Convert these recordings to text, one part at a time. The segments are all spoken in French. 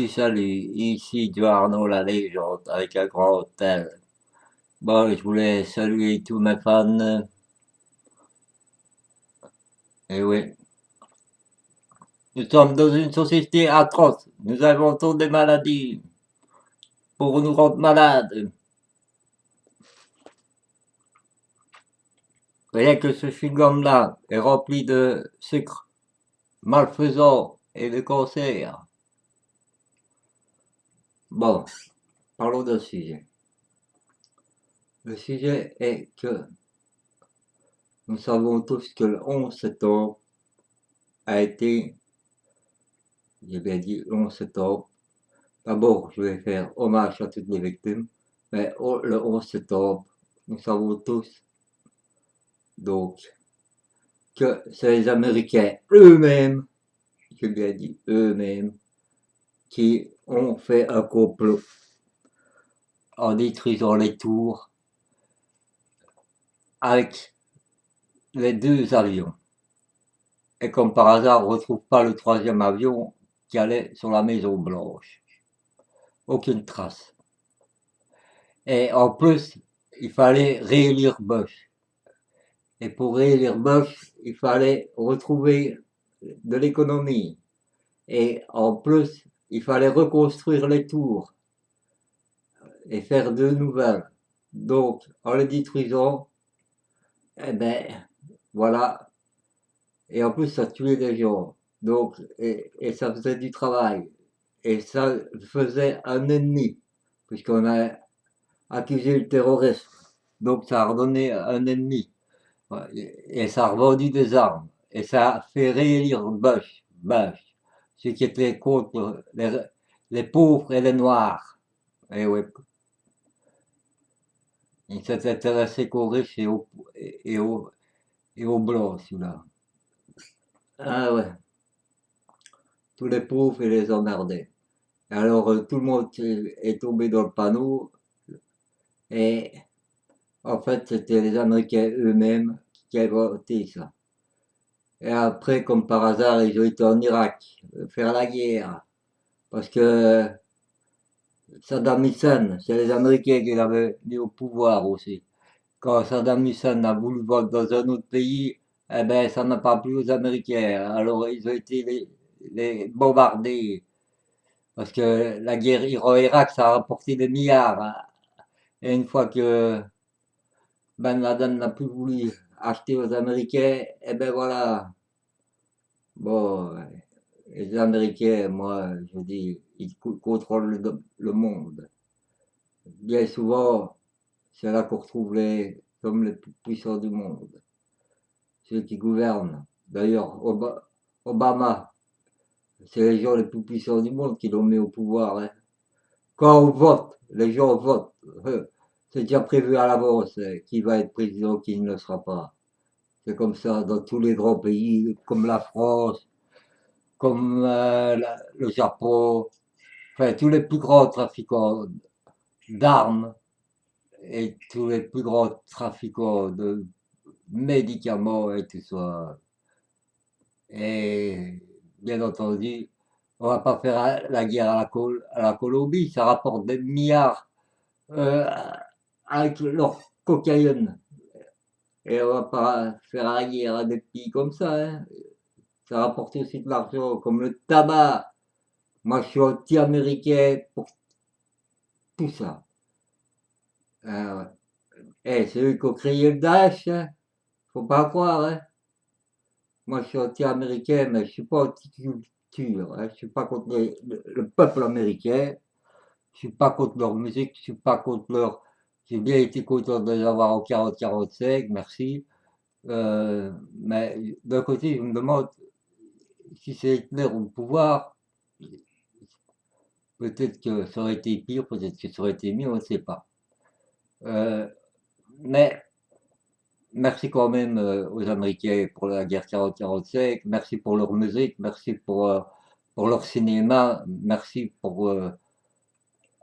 Salut, ici du Arnaud la légende avec un grand L. Bon, je voulais saluer tous mes fans. Et oui, nous sommes dans une société atroce. Nous inventons des maladies pour nous rendre malades. Rien que ce chewing-gum-là est rempli de sucre malfaisant et de cancer. Bon, parlons d'un sujet. Le sujet est que nous savons tous que le 11 septembre a été, j'ai bien dit le 11 septembre. D'abord, je vais faire hommage à toutes les victimes, mais le 11 septembre, nous savons tous donc que c'est les Américains eux-mêmes, j'ai bien dit eux-mêmes, qui ont fait un complot en détruisant les tours avec les deux avions. Et comme par hasard, on ne retrouve pas le troisième avion qui allait sur la Maison Blanche. Aucune trace. Et en plus, il fallait réélire Bush. Et pour réélire Bush, il fallait retrouver de l'économie. Et en plus, il fallait reconstruire les tours et faire de nouvelles. Donc, en les détruisant, eh ben, voilà. Et en plus, ça tuait des gens. Donc, et ça faisait du travail. Et ça faisait un ennemi, puisqu'on a accusé le terrorisme. Donc, ça a redonné un ennemi. Et ça a revendu des armes. Et ça a fait réélire Bush, ceux qui étaient contre les pauvres et les noirs. Et oui, il s'est intéressé qu'aux riches et aux blancs, celui-là. Ah ouais, tous les pauvres et les emmerdés. Alors tout le monde est tombé dans le panneau et en fait c'était les Américains eux-mêmes qui avaient voté ça. Et après, comme par hasard, ils ont été en Irak faire la guerre parce que Saddam Hussein, c'est les Américains qui l'avaient mis au pouvoir aussi. Quand Saddam Hussein a voulu vendre dans un autre pays, eh ben, ça n'a pas plu aux Américains. Alors, ils ont été les bombardés. Parce que la guerre Iran-Irak, ça a rapporté des milliards, hein. Et une fois que Ben Laden n'a plus voulu acheter aux Américains, eh ben voilà. Bon, les Américains, moi, je dis, ils contrôlent le monde. Bien souvent, c'est là qu'on retrouve les hommes les plus puissants du monde, ceux qui gouvernent. D'ailleurs, Obama, c'est les gens les plus puissants du monde qui l'ont mis au pouvoir, hein. Quand on vote, les gens votent. C'est déjà prévu à l'avance qui va être président, qui ne le sera pas. C'est comme ça dans tous les grands pays, comme la France, comme le Japon, enfin tous les plus grands trafiquants d'armes et tous les plus grands trafiquants de médicaments et tout ça. Et bien entendu, on va pas faire la guerre à la Colombie, ça rapporte des milliards euh, avec leur cocaïne. Et on va pas faire la guerre à des pays comme ça, hein. Ça rapporte aussi de l'argent, comme le tabac. Moi, je suis anti-américain pour tout ça. Ouais. Eh, c'est eux qui ont créé le Daesh, hein. Faut pas croire, hein. Moi, je suis anti-américain, mais je suis pas anti-culture, hein. Je suis pas contre le peuple américain. Je suis pas contre leur musique. Je suis pas contre leur. J'ai bien été content de les avoir en 40-45, merci. Mais d'un côté, je me demande si c'est Hitler au pouvoir, peut-être que ça aurait été pire, peut-être que ça aurait été mieux, on ne sait pas. Euh, mais merci quand même aux Américains pour la guerre 40-45, merci pour leur musique, merci pour leur cinéma, merci pour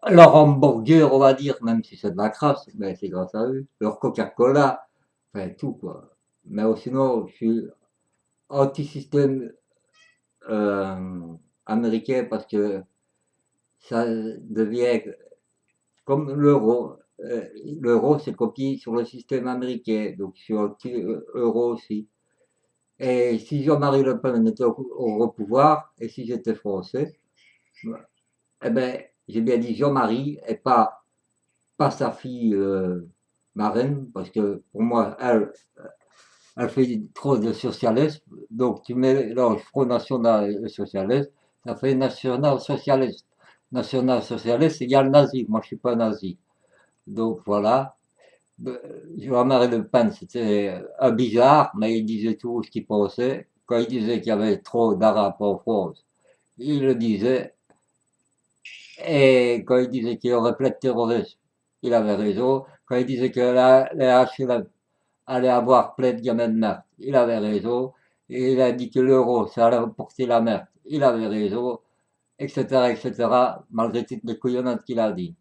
leur hamburger, on va dire, même si c'est de la crasse, mais c'est grâce à eux, leur Coca-Cola, enfin tout quoi. Mais sinon, je suis anti-système euh, américain parce que ça devient comme l'euro. L'euro, c'est copié sur le système américain, donc sur l'euro aussi. Et si Jean-Marie Le Pen était au pouvoir, et si j'étais français, eh ben, j'ai bien dit Jean-Marie et pas sa fille marraine, parce que pour moi, elle fait trop de socialisme. Donc tu mélanges Front National et socialiste, ça fait national-socialiste. National-socialiste égale nazi. Moi, je suis pas nazi. Donc voilà. Jean-Marie Le Pen, c'était un bizarre, mais il disait tout ce qu'il pensait. Quand il disait qu'il y avait trop d'Arabes en France, il le disait. Et quand il disait qu'il y aurait plein de terroristes, il avait raison. Quand il disait que les HLM allaient avoir plein de gamins de merde, il avait raison. Et il a dit que l'euro, ça allait porter la merde, il avait raison, etc., etc., malgré toutes les couillonnades qu'il a dit.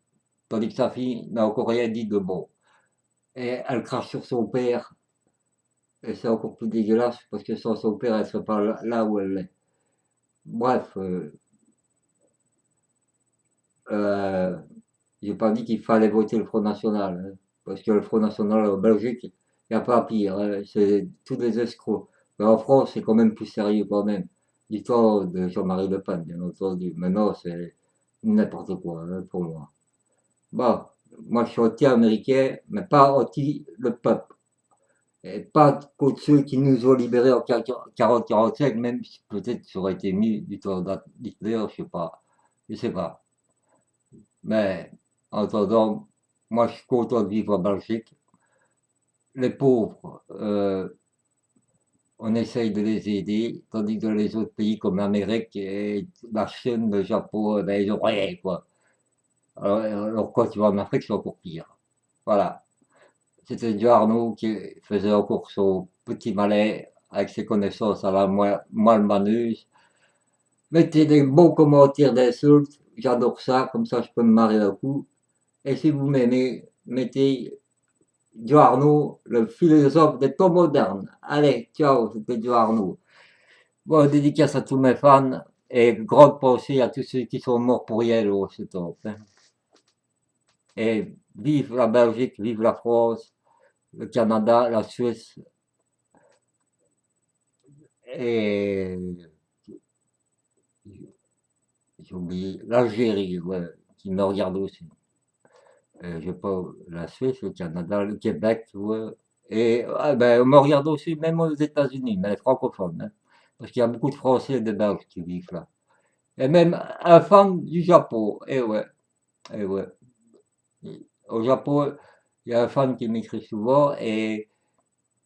Tandis que sa fille n'a encore rien dit de bon. Et elle crache sur son père, et c'est encore plus dégueulasse, parce que sans son père, elle serait pas là où elle est. Bref, euh, j'ai pas dit qu'il fallait voter le Front National, hein, parce que le Front National en Belgique, il n'y a pas pire, hein, c'est tous des escrocs. Mais en France, c'est quand même plus sérieux quand même. L'histoire de Jean-Marie Le Pen, bien entendu. Maintenant, c'est n'importe quoi hein, pour moi. Bon, moi je suis anti-américain, mais pas anti le peuple. Et pas contre ceux qui nous ont libérés en 40-45, même si peut-être ça aurait été mieux du temps d'Hitler, je sais pas. Je sais pas. Mais en attendant, moi je suis content de vivre en Belgique. Les pauvres, on essaye de les aider, tandis que dans les autres pays comme l'Amérique et la Chine, le Japon, ben, ils ont rien, quoi. Alors quand tu vas en Afrique, c'est encore pire. Voilà. C'était Joe Arnaud qui faisait encore son petit malais avec ses connaissances à la moelle manuse. Mettez des bons commentaires d'insultes, j'adore ça, comme ça je peux me marrer un coup. Et si vous m'aimez, mettez Joe Arnaud, le philosophe des temps modernes. Allez, ciao, c'était Joe Arnaud. Bon, dédicace à tous mes fans et grande pensée à tous ceux qui sont morts pour rien au ce temps. Hein. Et vive la Belgique, vive la France, le Canada, la Suisse et j'ai oublié l'Algérie, ouais, qui me regarde aussi. Je sais pas, la Suisse, le Canada, le Québec, tu vois. Et ah, ben, on me regarde aussi, même aux États-Unis, mais les francophones, hein, parce qu'il y a beaucoup de Français et de Belges qui vivent là. Et même un fan du Japon, et ouais, et ouais. Au Japon, il y a un fan qui m'écrit souvent, et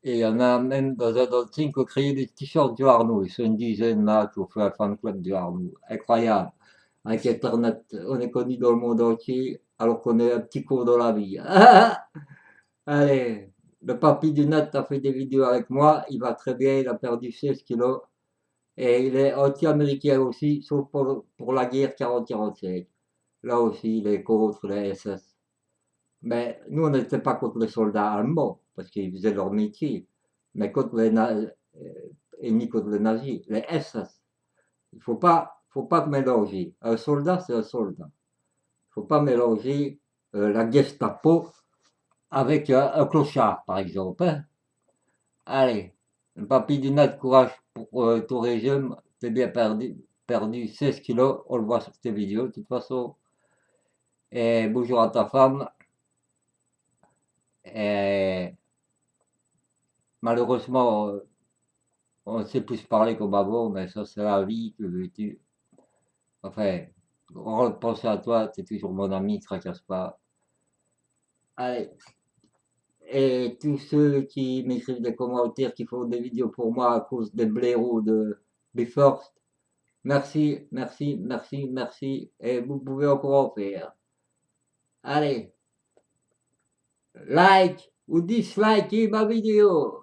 il y en a même dans un autre signe qui ont créé des t-shirts du Arnaud. Ils sont une dizaine là qui ont fait un fan club du Arnaud. Incroyable. Avec Internet, on est connu dans le monde entier, alors qu'on est un petit cours dans la vie. Allez, le papy du net a fait des vidéos avec moi, il va très bien, il a perdu 16 kilos. Et il est anti-américain aussi, sauf pour la guerre 40-45. Là aussi, il est contre les SS. Mais nous, on n'était pas contre les soldats allemands, parce qu'ils faisaient leur métier. Mais contre et ni contre les nazis, les SS. Il faut pas mélanger. Un soldat, c'est un soldat. Il ne faut pas mélanger la Gestapo avec un clochard, par exemple. Hein. Allez, le papy du net, courage pour ton régime. T'es bien perdu 16 kilos, on le voit sur tes vidéos de toute façon. Et bonjour à ta femme. Et malheureusement, on sait plus parler comme avant, mais ça c'est la vie, que veux-tu. Enfin, on pense à toi, t'es toujours mon ami, ne tracasse pas. Allez, et tous ceux qui m'écrivent des commentaires, qui font des vidéos pour moi à cause des blaireaux de Bifrost, merci, merci, merci, merci, et vous pouvez encore en faire. Allez, like ou dislike ma vidéo.